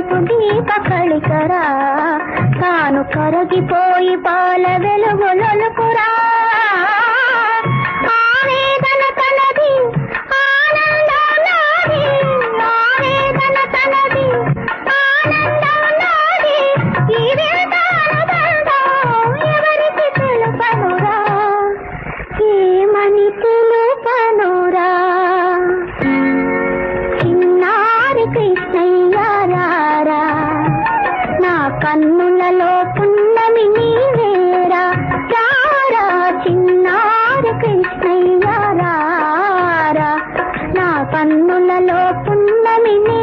మనసు దీప కళికరా తాను కరగిపోయి పాల వెలుగులొలుకురా ఆవేదన తనది ఆనందం నాది ఆవేదన తనది ఆనందం నాది ఈ వింత అనుబంధం ఎవరికి తెలుపనురా ఏమని తెలుపనురా చిన్నారి కృష్ణయ్య రారా నా కన్నులలో పున్నమి నీవేరా రారా చిన్నారి కృష్ణయ్య రారా నా కన్నులలో పున్నమి నీ